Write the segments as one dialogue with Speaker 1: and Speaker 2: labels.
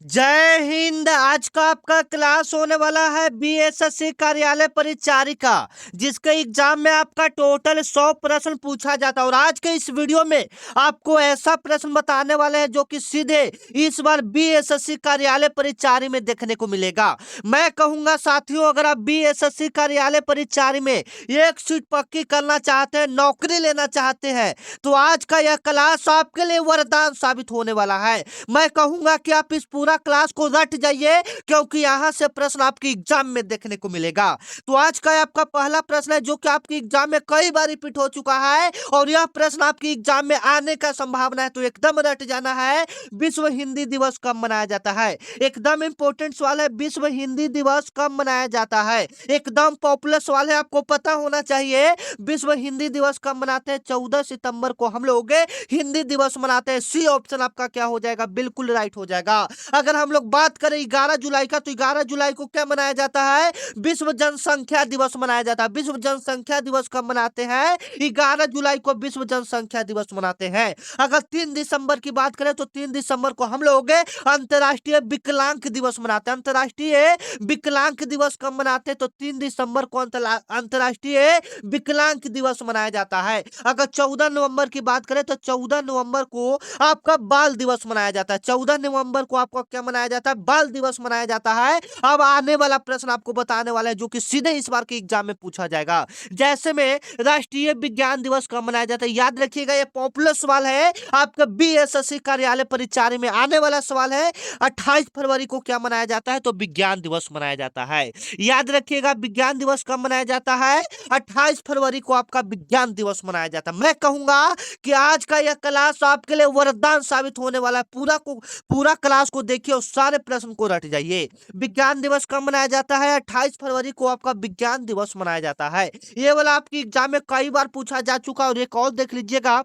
Speaker 1: जय हिंद। आज का आपका क्लास होने वाला है बीएसएससी कार्यालय परिचारिका, जिसके एग्जाम में आपका टोटल 100 प्रश्न पूछा जाता है। और आज के इस वीडियो में आपको ऐसा प्रश्न बताने वाले हैं जो कि सीधे इस बार बीएसएससी कार्यालय परिचारी में देखने को मिलेगा। मैं कहूंगा साथियों, अगर आप बीएसएससी कार्यालय परिचारी में एक सीट पक्की करना चाहते हैं, नौकरी लेना चाहते हैं, तो आज का यह क्लास आपके लिए वरदान साबित होने वाला है। मैं कहूंगा कि आप इस पूरा क्लास को रट जाइए, क्योंकि यहां से प्रश्न आपके एग्जाम में देखने को मिलेगा। तो आज का आपका पहला प्रश्न है जो कि आपके एग्जाम में कई बार रिपीट हो चुका है और यह प्रश्न आपके एग्जाम में आने का संभावना है, तो एकदम रट जाना है। विश्व हिंदी दिवस कब मनाया जाता है? एकदम इंपॉर्टेंट सवाल है, विश्व हिंदी दिवस कब मनाया जाता है? एकदम पॉपुलर सवाल है, आपको पता होना चाहिए। विश्व हिंदी दिवस कब मनाते हैं? 14 सितंबर को हम लोग हिंदी दिवस मनाते हैं। सी ऑप्शन आपका क्या हो जाएगा? बिल्कुल राइट हो जाएगा। अगर हम लोग बात करें 11 जुलाई का, तो 11 जुलाई को क्या मनाया जाता है? विश्व जनसंख्या दिवस मनाया जाता है। विश्व जनसंख्या दिवस कब मनाते हैं? 11 जुलाई को विश्व जनसंख्या दिवस मनाते हैं। अगर 3 दिसंबर की बात करें तो 3 दिसंबर को हम लोग अंतर्राष्ट्रीय विकलांग दिवस मनाते हैं। अंतर्राष्ट्रीय विकलांग दिवस कब मनाते हैं? तो 3 दिसंबर को अंतर्राष्ट्रीय विकलांग दिवस मनाया जाता है। अगर 14 नवंबर की बात करें तो 14 नवंबर को आपका बाल दिवस मनाया जाता है। 14 नवंबर को आपका क्या मनाया जाता है? बाल दिवस मनाया जाता है। अब आने वाला प्रश्न आपको बताने वाला है जो कि सीधे इस बार के एग्जाम में पूछा जाएगा। जैसे में राष्ट्रीय विज्ञान दिवस कब मनाया जाता है? याद रखिएगा, ये पॉपुलर सवाल है, आपका बीएसएससी कार्यालय परिचारी में आने वाला सवाल है। 28 फरवरी को क्या मनाया जाता है? तो विज्ञान दिवस मनाया जाता है। याद रखिएगा, विज्ञान दिवस कब मनाया जाता है? 28 फरवरी को आपका विज्ञान दिवस मनाया जाता है। मैं कहूंगा कि आज का यह क्लास आपके लिए वरदान साबित होने वाला है। पूरा क्लास को देखिए और सारे प्रश्न को रट जाइए। विज्ञान दिवस कब मनाया जाता है? 28 फरवरी को आपका विज्ञान दिवस मनाया जाता है। ये वाला आपकी एग्जाम में कई बार पूछा जा चुका है। और एक और देख लीजिएगा,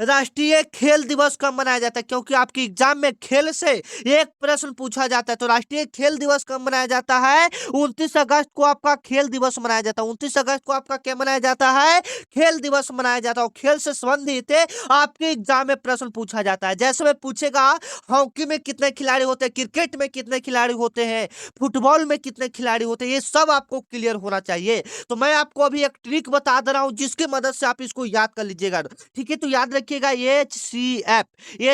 Speaker 1: राष्ट्रीय खेल दिवस कब मनाया जाता है? क्योंकि आपके एग्जाम में खेल से एक प्रश्न पूछा जाता है। तो राष्ट्रीय खेल दिवस कब मनाया जाता है? 29 अगस्त को आपका खेल दिवस मनाया जाता है। 29 अगस्त को आपका क्या मनाया जाता है? खेल दिवस मनाया जाता है। खेल से संबंधित आपके एग्जाम में प्रश्न पूछा जाता है। जैसे में पूछेगा, हॉकी में कितने खिलाड़ी होते हैं, क्रिकेट में कितने खिलाड़ी होते हैं, फुटबॉल में कितने खिलाड़ी होते हैं, ये सब आपको क्लियर होना चाहिए। तो मैं आपको अभी एक ट्रिक बता दे रहा हूं जिसकी मदद से आप इसको याद कर लीजिएगा। ठीक है, तो याद रखिएगा, एच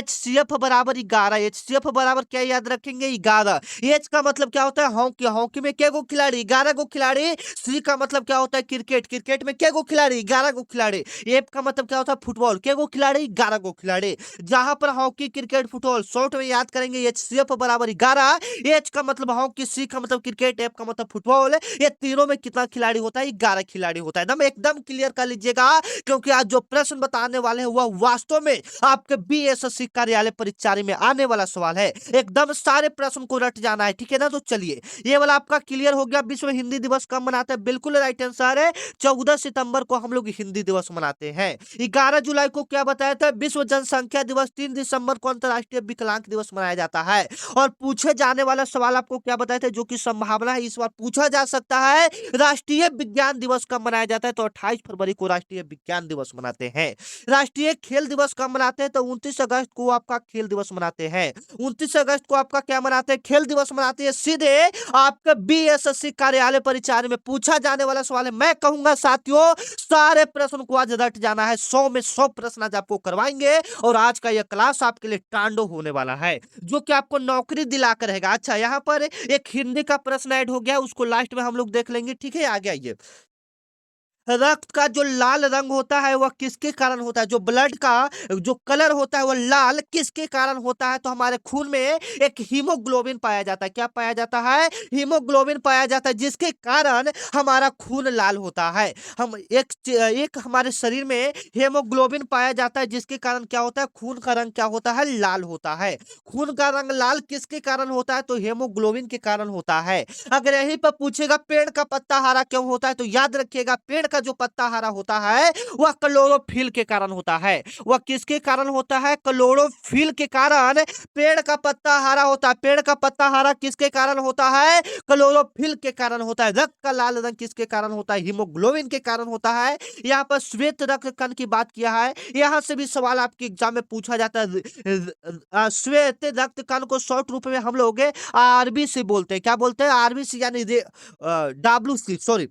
Speaker 1: सी एफ बराबर 11। एच सी एफ बराबर क्या याद रखेंगे? 11। एच का मतलब क्या होता है? हॉकी। हॉकी में क्या गो खिलाड़ी? 11 गो खिलाड़ी। सी का मतलब क्या होता है? क्रिकेट। क्रिकेट में क्या गो खिलाड़ी? 11 गो खिलाड़ी। एफ का मतलब क्या होता है? फुटबॉल। क्या गो खिलाड़ी? 11 गो खिलाड़ी। जहां पर हॉकी, क्रिकेट, फुटबॉल शॉर्ट में याद करेंगे, एच सी एफ बराबर 11। एच का मतलब हॉकी, सी का मतलब क्रिकेट, एफ का मतलब फुटबॉल। ये तीनों में कितना खिलाड़ी होता है? 11 खिलाड़ी होता है। एकदम क्लियर कर लीजिएगा, क्योंकि आज जो प्रश्न बताने वाले हैं वह वास्तव में आपके बीएसएससी कार्यालय परिचारी में आने वाला सवाल है। एकदम सारे प्रश्न को रट जाना है, ठीक है ना? तो चलिए, ये वाला आपका क्लियर हो गया। विश्व हिंदी दिवस कब मनाते हैं? बिल्कुल राइट आंसर है, 14 सितंबर को हम लोग हिंदी दिवस मनाते हैं। 11 जुलाई को क्या बताया था? विश्व जनसंख्या दिवस। 3 दिसंबर को अंतर्राष्ट्रीय विकलांग दिवस मनाया जाता है। और पूछे जाने वाला सवाल आपको क्या बताए थे, जो कि संभावना है इस बार पूछा जा सकता है, राष्ट्रीय विज्ञान दिवस कब मनाया जाता है? तो 28 फरवरी को राष्ट्रीय विज्ञान दिवस मनाते हैं। राष्ट्रीय खेल दिवस कब मनाते हैं? तो 29 अगस्त को आपका खेल दिवस मनाते हैं। 29 अगस्त को आपका क्या मनाते हैं? खेल दिवस मनाते हैं। सीधे आपके बीएसएससी कार्यालय परिचारी में पूछा जाने वाला सवाल है। मैं कहूंगा साथियों, सारे प्रश्न को आज रट जाना है। 100 में 100 प्रश्न आज आपको करवाएंगे और आज का यह क्लास आपके लिए टांडो होने वाला है, जो कि आपको नौकरी दिलाकर रहेगा। अच्छा, यहाँ पर एक हिंदी का प्रश्न ऐड हो गया, उसको लास्ट में हम लोग देख लेंगे, ठीक है? आगे आइए। रक्त का जो लाल रंग होता है वह किसके कारण होता है? जो ब्लड का जो कलर होता है वह लाल किसके कारण होता है? तो हमारे खून में एक हीमोग्लोबिन पाया जाता है। क्या पाया जाता है? हीमोग्लोबिन पाया जाता है, जिसके कारण हमारा खून लाल होता है। हम एक हमारे शरीर में हीमोग्लोबिन पाया जाता है, जिसके कारण क्या होता है? खून का रंग क्या होता है? लाल होता है। खून का रंग लाल किसके कारण होता है? तो हीमोग्लोबिन के कारण होता है। अगर यहीं पर पूछेगा पेड़ का पत्ता हरा क्यों होता है, तो याद रखिएगा, पेड़ का जो पत्ता हरा होता है वह क्लोरोफिल के कारण होता है। वह किसके कारण होता है? क्लोरोफिल के कारण पेड़ का पत्ता हरा होता है। पेड़ का पत्ता हरा किसके कारण होता है? क्लोरोफिल के कारण होता है। रक्त का लाल रंग किसके कारण होता है? हीमोग्लोबिन के कारण होता है। यहाँ पर श्वेत रक्त कण की बात किया है। यहाँ से भी सवाल आपके एग्जाम में पूछा जाता है। श्वेत रक्त कण को शॉर्ट रूप में हम लोग आरबीसी बोलते हैं। क्या बोलते हैं? आरबीसी यानी डब्ल्यूसी, सॉरी,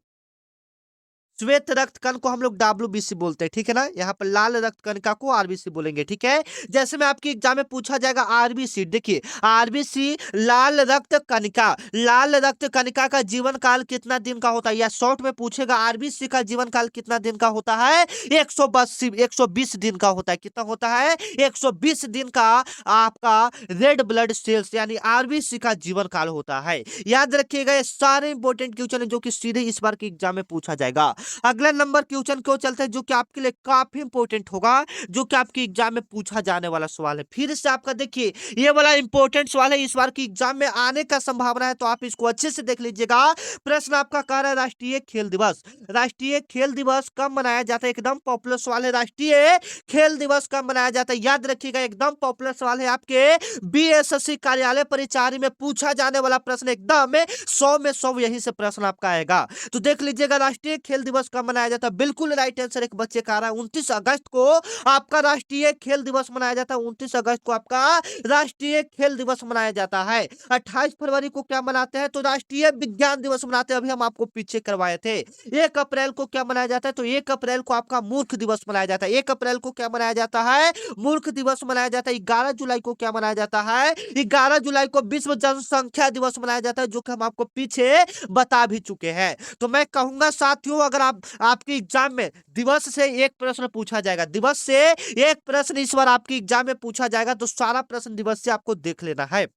Speaker 1: श्वेत रक्त कण को हम लोग डब्ल्यूबीसी बोलते हैं, ठीक है ना। यहाँ पर लाल रक्त कणिका को आरबीसी बोलेंगे, ठीक है। जैसे में आपकी एग्जाम में पूछा जाएगा आरबीसी, देखिए आरबीसी लाल रक्त कणिका, लाल रक्त कणिका का जीवन काल कितना दिन का होता है, या शॉर्ट में पूछेगा आरबीसी का जीवन काल कितना दिन का होता है? 120 दिन का होता है। कितना होता है? 120 दिन का आपका रेड ब्लड सेल्स यानी आरबीसी का जीवन काल होता है। याद रखिएगा, ये सारे इंपॉर्टेंट क्वेश्चन है जो कि सीधे इस बार के एग्जाम में पूछा जाएगा। अगला नंबर क्वेश्चन क्यों चलते हैं जो कि आपके लिए काफी इंपॉर्टेंट होगा, जो कि आपके एग्जाम में पूछा जाने वाला सवाल है। फिर से आपका देखिए ये वाला इंपॉर्टेंट सवाल है, इस बार की एग्जाम में आने का संभावना है, तो आप इसको अच्छे से देख लीजिएगा। प्रश्न आपका कह रहा है राष्ट्रीय खेल दिवस, राष्ट्रीय खेल दिवस कब मनाया जाता है? एकदम पॉपुलर सवाल है, राष्ट्रीय खेल दिवस कब मनाया जाता है? याद रखिएगा, एकदम पॉपुलर सवाल है, आपके बीएसएससी कार्यालय परिचारी में पूछा जाने वाला प्रश्न, एकदम 100 में 100 यही से प्रश्न आपका आएगा। तो देख लीजिएगा राष्ट्रीय खेल दिवस कब मनाया जाता है? बिल्कुल राइट आंसर एक बच्चे का आ रहा है, 29 अगस्त को आपका राष्ट्रीय खेल दिवस मनाया जाता है। 29 अगस्त को आपका राष्ट्रीय खेल दिवस मनाया जाता है। 28 फरवरी को क्या मनाते हैं? तो राष्ट्रीय विज्ञान दिवस मनाते हैं, अभी हम आपको पीछे करवाए थे। 1 अप्रैल को क्या मनाया जाता है? तो 1 अप्रैल को आपका मूर्ख दिवस मनाया जाता है। 1 अप्रैल को क्या मनाया जाता है? मूर्ख दिवस मनाया जाता है। 11 जुलाई को क्या मनाया जाता है? 11 जुलाई को विश्व जनसंख्या दिवस मनाया जाता है, जो कि हम आपको पीछे बता भी चुके हैं। तो मैं कहूंगा साथियों, अगर आपके एग्जाम में दिवस से एक प्रश्न पूछा जाएगा, दिवस से एक प्रश्न इस बार आपके एग्जाम में पूछा जाएगा, तो सारा प्रश्न दिवस से आपको देख लेना है।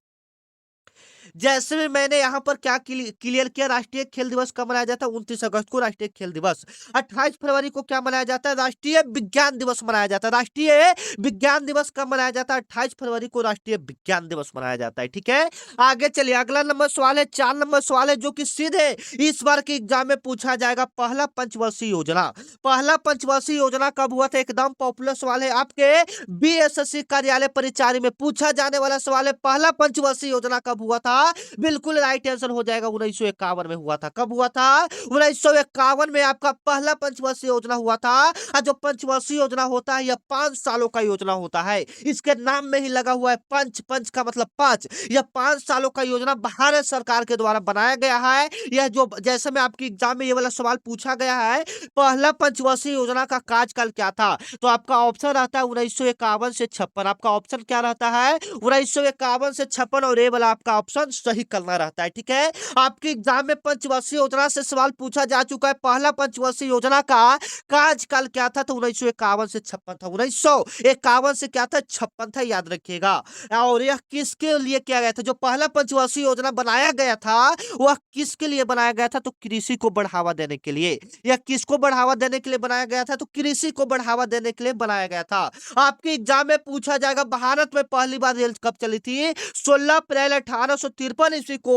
Speaker 1: जैसे में मैंने यहाँ पर क्या क्लियर किया, राष्ट्रीय खेल दिवस कब मनाया जाता है? 29 अगस्त को राष्ट्रीय खेल दिवस। 28 फरवरी को क्या मनाया जाता है? राष्ट्रीय विज्ञान दिवस मनाया जाता है। राष्ट्रीय विज्ञान दिवस कब मनाया जाता है? 28 फरवरी को राष्ट्रीय विज्ञान दिवस मनाया जाता है, ठीक है। आगे चलिए, अगला नंबर सवाल है, 4 नंबर सवाल है, जो कि सीधे इस बार के एग्जाम में पूछा जाएगा। पहला पंचवर्षीय योजना, पहला पंचवर्षीय योजना कब हुआ था? एकदम पॉपुलर सवाल है, आपके बीएसएससी कार्यालय परिचारी में पूछा जाने वाला सवाल है। पहला पंचवर्षीय योजना कब हुआ था? बिल्कुल राइट आंसर हो जाएगा, 1951 में हुआ था। कब हुआ था? 1951 में आपका पहला पंचवर्षीय योजना हुआ था। और जो पंचवर्षीय योजना होता है, यह 5 सालों का योजना होता है। इसके नाम में ही लगा हुआ है पंच, पंच का मतलब 5। यह 5 सालों का योजना भारत सरकार के द्वारा बनाया गया है। यह जो जैसे में आपकी एग्जाम में ये वाला सवाल पूछा गया है, पहला पंचवर्षीय योजना का कार्यकाल क्या था, तो आपका ऑप्शन रहता है 1951 से 56। आपका ऑप्शन क्या रहता है? 1951 से 56, और ये वाला आपका ऑप्शन सही करना रहता है, ठीक है। आपके एग्जाम में पंचवर्षीय योजना से सवाल पूछा जा चुका है। पहला पंचवर्षीय योजना का कार्यकाल क्या था? तो 1951 से 56 था। 1951 से क्या था? 56 था, याद रखिएगा। और यह किसके लिए किया गया था? जो पहला पंचवर्षीय योजना बनाया गया था, वह किसके लिए बनाया गया था? तो कृषि को बढ़ावा देने के लिए। यह किसको बढ़ावा देने के लिए बनाया गया था? तो कृषि को बढ़ावा देने के लिए बनाया गया था। आपके एग्जाम में पूछा जाएगा भारत में पहली बार रेल कब चली थी? 16 अप्रैल 1853 ईस्वी को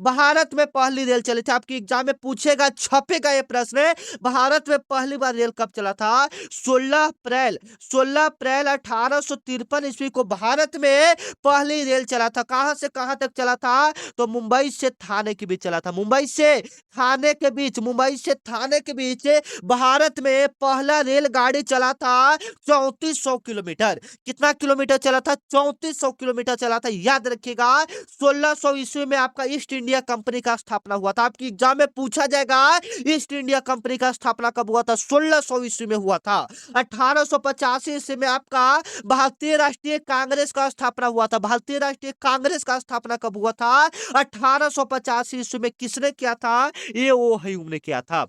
Speaker 1: भारत में पहली रेल चली थी। आपके एग्जाम में पूछेगा, छपेगा ये प्रश्न, भारत में पहली बार रेल कब चला था? 16 अप्रैल 1853 ईस्वी को भारत में पहली रेल चला था। कहां से कहां तक चला था? तो मुंबई से थाने के बीच चला था। मुंबई से थाने के बीच, मुंबई से थाने के बीच भारत में पहला रेलगाड़ी चला था 3400 किलोमीटर। कितना किलोमीटर चला था? 3400 किलोमीटर चला था, याद रखिएगा। 1600 ईस्वी में आपका ईस्ट इंडिया कंपनी का स्थापना हुआ था। आपकी एग्जाम में पूछा जाएगा ईस्ट इंडिया कंपनी का स्थापना कब हुआ था? 1600 ईस्वी में हुआ था। 1885 ईस्वी में आपका भारतीय राष्ट्रीय कांग्रेस का स्थापना हुआ था। भारतीय राष्ट्रीय कांग्रेस का स्थापना कब हुआ था? 1885 ईस्वी में। किसने किया था? ये ओ हयूम ने किया था।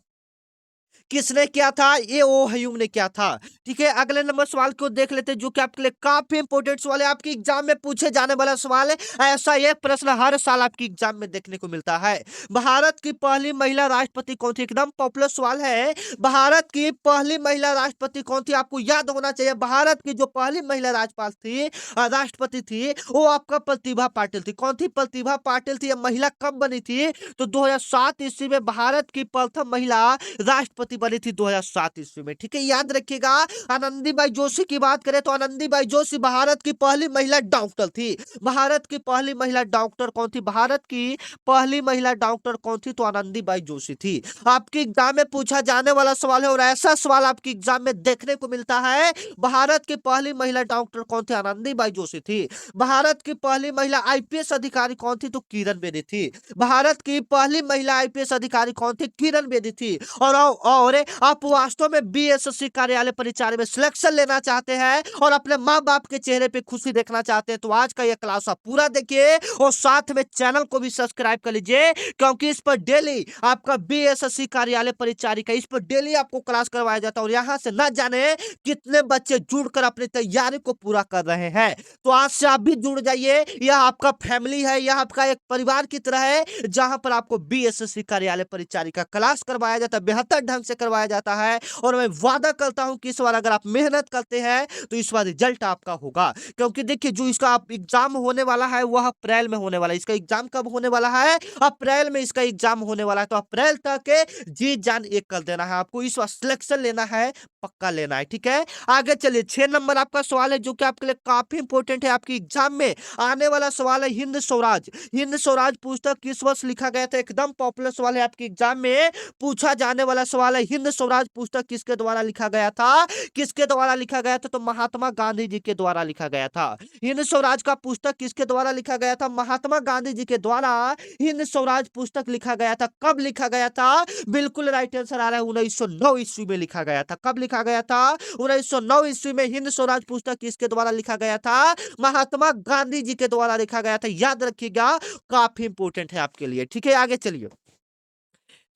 Speaker 1: किसने किया था? ये ओ हयूम ने किया था, ठीक है। अगले नंबर सवाल को देख लेते हैं, जो कि आपके लिए काफी इंपॉर्टेंट सवाल है, आपके एग्जाम में पूछे जाने वाला सवाल है। ऐसा एक प्रश्न हर साल आपकी एग्जाम में देखने को मिलता है। भारत की पहली महिला राष्ट्रपति कौन थी? एकदम पॉपुलर सवाल है। भारत की पहली महिला राष्ट्रपति कौन थी? आपको याद होना चाहिए। भारत की जो पहली महिला राज्यपाल थी, राष्ट्रपति थी, वो आपका प्रतिभा पाटिल थी। कौन थी? प्रतिभा पाटिल थी। यह महिला कब बनी थी? तो 2007 ईस्वी में भारत की प्रथम महिला राष्ट्रपति राष्ट्रपति बनी थी 2007 ईस्वी में। ठीक है, याद रखिएगा। आनंदीबाई जोशी की बात करें तो आनंदीबाई जोशी भारत की पहली महिला डॉक्टर थी। भारत की पहली महिला डॉक्टर कौन थी? भारत की पहली महिला डॉक्टर कौन थी? तो आनंदीबाई जोशी थी। आपके एग्जाम में पूछा जाने वाला सवाल है और ऐसा सवाल आपके एग्जाम में देखने को मिलता है। भारत की पहली महिला डॉक्टर कौन थी? आनंदीबाई जोशी थी। भारत की पहली महिला आईपीएस अधिकारी कौन थी? तो किरण बेदी थी। भारत की पहली महिला आईपीएस अधिकारी कौन थी? किरण बेदी थी। और आप वास्तव में बीएसएससी कार्यालय परिचारी में सिलेक्शन लेना चाहते हैं और अपने माँ बाप के चेहरे पे खुशी देखना चाहते हैं तो आज का यह क्लास आप पूरा देखिए और साथ में चैनल को भी सब्सक्राइब कर लीजिए, क्योंकि इस पर डेली आपका बीएसएससी कार्यालय परिचारी का इस पर डेली आपको क्लास करवाया जाता है और यहाँ से न जाने कितने बच्चे जुड़कर अपनी तैयारी को पूरा कर रहे हैं। तो आज से आप भी जुड़ जाइए। यह आपका फैमिली है, यह आपका एक परिवार की तरह है जहां पर आपको बीएसएससी कार्यालय परिचारी का क्लास करवाया जाता है, बेहतर ढंग से करवाया जाता है। और मैं वादा करता हूं कि इस बार अगर आप मेहनत करते हैं तो इस बार रिजल्ट आपका होगा, क्योंकि देखिए जो इसका आप एग्जाम होने वाला है वह अप्रैल में होने वाला है। इसका एग्जाम कब होने वाला है? अप्रैल में इसका एग्जाम होने वाला है। तो अप्रैल तक जी जान एक कर देना है आपको, इस बार सिलेक्शन लेना है, पक्का लेना है। ठीक है, आगे चलिए। 6 नंबर आपका सवाल है जो कि आपके लिए काफी इंपॉर्टेंट है, आपके एग्जाम में आने वाला सवाल है। हिंद स्वराज, हिंद स्वराज पुस्तक किस वर्ष लिखा गया था? एकदम पॉपुलर सवाल है, आपके एग्जाम में पूछा जाने वाला सवाल है। हिंद स्वराज पुस्तक किसके द्वारा लिखा गया था? किसके द्वारा लिखा गया था? तो महात्मा गांधी जी के द्वारा लिखा गया था। हिंद स्वराज का पुस्तक किसके द्वारा लिखा गया था? महात्मा गांधी जी के द्वारा हिंद स्वराज पुस्तक लिखा गया था। कब लिखा गया था? बिल्कुल राइट आंसर आ रहा है, 1909 ईस्वी में लिखा गया था। कब लिखा गया था? 1909 ईस्वी में हिंद स्वराज पुस्तक किसके द्वारा लिखा गया था? महात्मा गांधी जी के द्वारा लिखा गया था। याद रखिएगा, काफी इंपोर्टेंट है आपके लिए। ठीक है, आगे चलिए।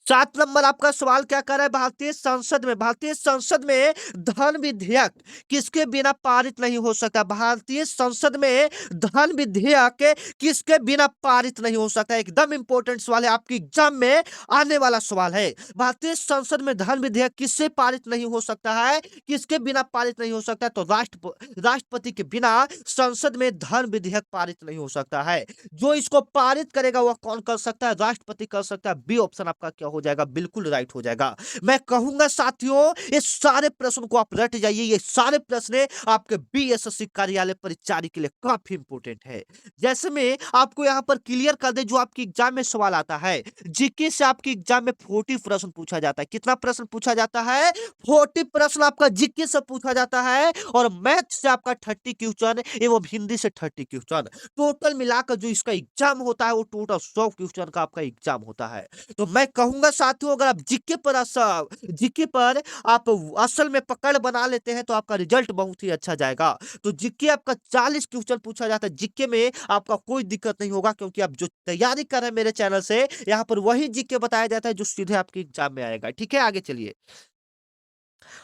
Speaker 1: 7 नंबर आपका सवाल क्या कर रहा है? भारतीय संसद में धन विधेयक किसके बिना पारित नहीं हो सकता? भारतीय संसद में धन विधेयक किसके बिना पारित नहीं हो सकता? एकदम इंपॉर्टेंट सवाल है, आपके एग्जाम में आने वाला सवाल है। भारतीय संसद में धन विधेयक किससे पारित नहीं हो सकता है? किसके बिना पारित नहीं हो सकता? तो राष्ट्रपति के बिना संसद में धन विधेयक पारित नहीं हो सकता है। जो इसको पारित करेगा वह कौन कर सकता है? राष्ट्रपति कर सकता है। बी ऑप्शन आपका क्या हो जाएगा? बिल्कुल राइट हो जाएगा। मैं कहूंगा साथियों ये सारे प्रश्न को आप रट जाइए, ये सारे प्रश्न आपके बीएसएससी कार्यालय परिचारी के लिए काफी इंपोर्टेंट है। जैसे मैं आपको यहां पर क्लियर कर दे, जो आपके एग्जाम में सवाल आता है, जीके से आपके एग्जाम में 40 प्रश्न पूछा जाता है। कितना प्रश्न पूछा जाता है? 40 प्रश्न आपका जीके से पूछा जाता है और मैथ से आपका 30 क्वेश्चन एवं हिंदी से 30 क्वेश्चन, टोटल मिलाकर जो इसका एग्जाम होता है वो टोटल 100 क्वेश्चन का आपका एग्जाम होता है। तो मैं कहूंगा साथियों अगर आप जीके पर आप असल में पकड़ बना लेते हैं तो आपका रिजल्ट बहुत ही अच्छा जाएगा। तो जीके आपका 40 क्वेश्चन पूछा जाता है। जीके में आपका कोई दिक्कत नहीं होगा, क्योंकि आप जो तैयारी कर रहे हैं मेरे चैनल से, यहाँ पर वही जीके बताया जाता है जो सीधे आपके एग्जाम में आएगा। ठीक है, आगे चलिए।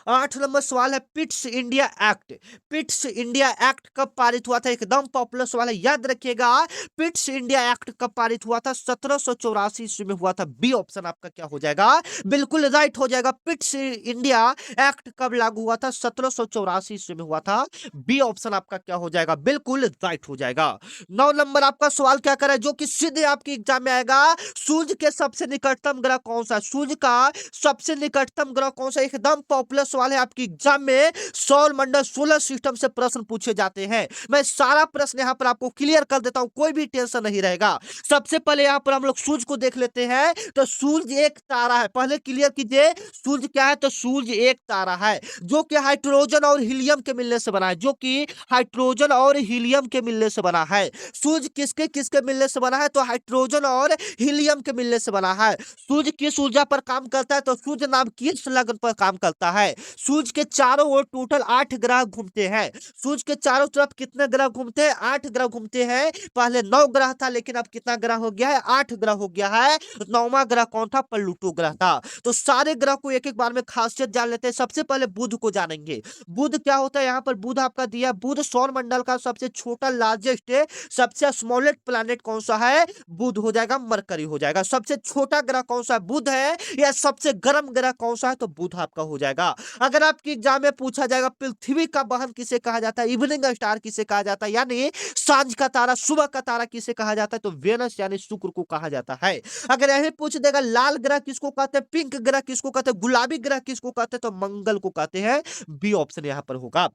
Speaker 1: 8 नंबर सवाल है Pitt's India act. Pitt's India act कब पारित हुआ था? एकदम पॉपुलर सवाल है, याद रखिएगा। पिट्स इंडिया एक्ट कब पारित हुआ था? 1784 ईस्वी में हुआ था। बी ऑप्शन आपका क्या हो जाएगा? बिल्कुल राइट हो जाएगा। पिट्स इंडिया एक्ट कब लागू हुआ था? 1784 ईस्वी में हुआ था। बी ऑप्शन आपका क्या हो जाएगा? बिल्कुल राइट हो जाएगा। 9 नंबर आपका सवाल क्या कर रहा है जो कि सीधे आपके एग्जाम में आएगा? सूर्य के सबसे निकटतम ग्रह कौन सा? सूर्य का सबसे निकटतम ग्रह कौन सा? एकदम पॉपुलर सवाल है, आपकी एग्जाम में सौर मंडल सोलर सिस्टम से प्रश्न पूछे जाते हैं। मैं सारा प्रश्न यहां पर आपको क्लियर कर देता हूं, कोई भी टेंशन नहीं रहेगा। सबसे पहले यहां पर हम लोग सूर्य को देख लेते हैं। तो सूर्य एक तारा है, पहले क्लियर कीजिए सूर्य क्या है? तो सूर्य एक तारा है जो कि हाइड्रोजन और हीलियम के मिलने से बना है, जो कि हाइड्रोजन और हीलियम के मिलने से बना है। सूर्य किसके किसके मिलने से बना है? तो हाइड्रोजन और हीलियम के मिलने से बना है। सूर्य किस ऊर्जा पर काम करता है? तो सूर्य नाम किस लगन पर काम करता है? सूर्य के चारों ओर टोटल 8 ग्रह घूमते हैं। सूर्य के चारों तरफ कितने ग्रह घूमते हैं? 8 ग्रह घूमते हैं। पहले 9 ग्रह था, लेकिन अब कितना ग्रह हो गया है? 8 ग्रह हो गया है। 9वां ग्रह कौन था? प्लूटो ग्रह था। तो सारे ग्रह को एक एक बार में खासियत जान लेते हैं। सबसे पहले बुध को जानेंगे। बुध क्या होता है? यहाँ पर बुध आपका दिया, बुध सौर मंडल का सबसे छोटा लार्जेस्ट सबसे स्मॉलेस्ट प्लैनेट कौन सा है? बुध हो जाएगा, मरकरी हो जाएगा। सबसे छोटा ग्रह कौन सा? बुध है। या सबसे गर्म ग्रह कौन सा है? तो बुध आपका हो जाएगा। जाएगा। अगर आपके एग्जाम में पूछा जाएगा पृथ्वी का बहन किसे कहा जाता है, इवनिंग स्टार किसे कहा जाता है, यानी सांझ का तारा, सुबह का तारा किसे कहा जाता है, तो वेनस यानी शुक्र को कहा जाता है। अगर यही पूछ देगा लाल ग्रह किसको कहते हैं, पिंक ग्रह किसको कहते हैं, गुलाबी ग्रह किसको कहते हैं, तो मंगल को कहते हैं। बी ऑप्शन यहां पर होगा।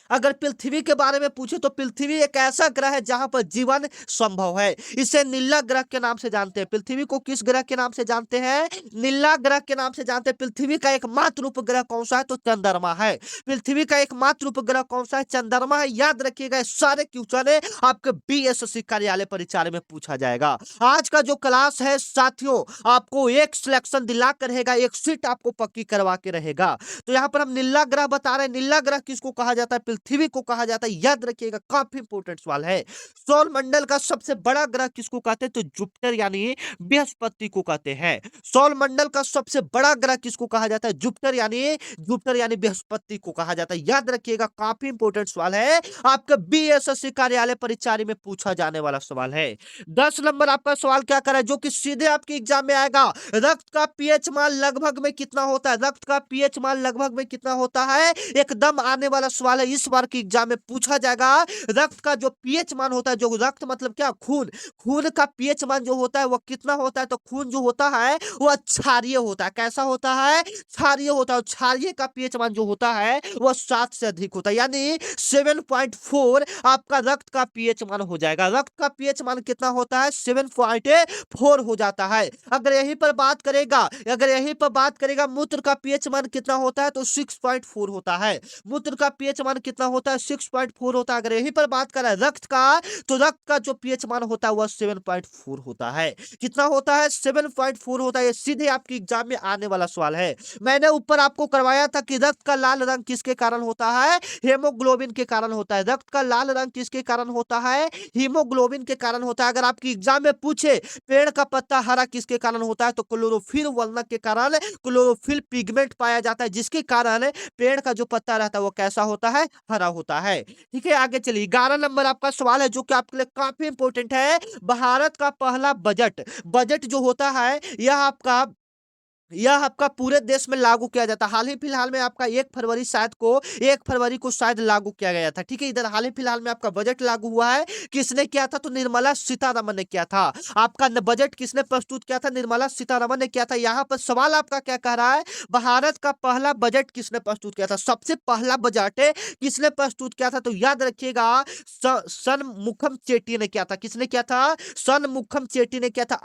Speaker 1: अगर पृथ्वी के बारे में पूछे तो पृथ्वी एक ऐसा ग्रह है जहां पर जीवन संभव है। इसे नीला ग्रह के नाम से जानते हैं। पृथ्वी को किस ग्रह के नाम से जानते हैं, नीला ग्रह के नाम से जानते हैं। पृथ्वी का एकमात्र उपग्रह कौन सा है, तो चंद्रमा है। पृथ्वी का एकमात्र उपग्रह कौन सा है, चंद्रमा है। याद रखिएगा, इस सारे क्वेश्चन है आपके बीएसएससी कार्यालय परीक्षा में पूछा जाएगा। आज का जो क्लास है साथियों, आपको एक सिलेक्शन दिला कर रहेगा, एक सीट आपको पक्की करवा के रहेगा। तो यहाँ पर हम नीला ग्रह बता रहे हैं। नीला ग्रह किसको कहा जाता है, पृथ्वी को कहा जाता है। याद रखिएगा, काफी इंपोर्टेंट सवाल है। सौर मंडल का सबसे बड़ा ग्रह किसको कहते हैं, तो जुपिटर यानी बृहस्पति को कहते हैं। सौर मंडल का सबसे बड़ा ग्रह किसको कहा जाता है, जुपिटर यानी बृहस्पति को कहा जाता है। याद रखिएगा, काफी इंपोर्टेंट सवाल है, आपके बीएसएससी कार्यालय परीक्षा में पूछा जाने वाला सवाल है। 10 नंबर आपका सवाल क्या कर रहा है, जो कि सीधे आपके एग्जाम में आएगा। रक्त का पीएच मान लगभग में कितना होता है, रक्त का पीएच मान लगभग में कितना होता है, एकदम आने वाला सवाल है। इस बार के एग्जाम में पूछा जाएगा, रक्त का जो पीएच मान होता है, जो रक्त मतलब क्या, खून, खून का पीएच मान जो होता है वो कितना होता है, तो खून जो होता है वो क्षारीय होता है। कैसा होता है, क्षारीय होता है। क्षारीय का पीएच मान जो होता है वो 7 से अधिक होता है, यानी 7.4 आपका रक्त का पीएच मान हो जाएगा। रक्त का पीएच मान कितना होता है, 7.4 हो जाता है। अगर यहीं पर बात करेगा मूत्र का पीएच मान कितना होता है, तो 6.4 होता है। मूत्र का पीएच मान कितना होता है, 6.4 होता है। अगर यहीं पर बात करें रक्त का, तो रक्त का जो पीएच मान होता है वह 7.4 होता है। कितना होता है, 7.4 होता है। ये सीधे आपके एग्जाम में आने वाला सवाल है। मैंने ऊपर आपको करवाया था कि रक्त का लाल रंग किसके कारण होता है, हेमोग्लोबिन के कारण होता है। रक्त का लाल रंग किसके कारण होता है, हीमोग्लोबिन के कारण होता है। अगर आपकी एग्जाम में पूछे पेड़ का पत्ता हरा किसके कारण होता है, तो क्लोरोफिल वर्णक के कारण, क्लोरोफिल पिगमेंट पाया जाता है, जिसके कारण पेड़ का जो पत्ता रहता है वो कैसा होता है, हरा होता है। ठीक है, आगे चलिए। 11 नंबर आपका सवाल है जो कि आपके लिए काफी इंपोर्टेंट है। भारत का पहला बजट जो होता है यह आपका पूरे देश में लागू किया जाता है। हाल ही फिलहाल में आपका 1 फरवरी को शायद लागू किया गया था। ठीक है, इधर हाल ही फिलहाल में आपका बजट लागू हुआ है। किसने किया था, तो निर्मला सीतारमन ने किया था। आपका बजट किसने प्रस्तुत किया था, निर्मला सीतारमन ने किया था। यहाँ पर सवाल आपका क्या कह रहा है, भारत का पहला बजट किसने प्रस्तुत किया था, सबसे पहला बजट किसने प्रस्तुत किया था, तो याद रखिएगा सनमुखम चेट्टी ने किया था। किसने किया था, सनमुखम चेट्टी ने किया था।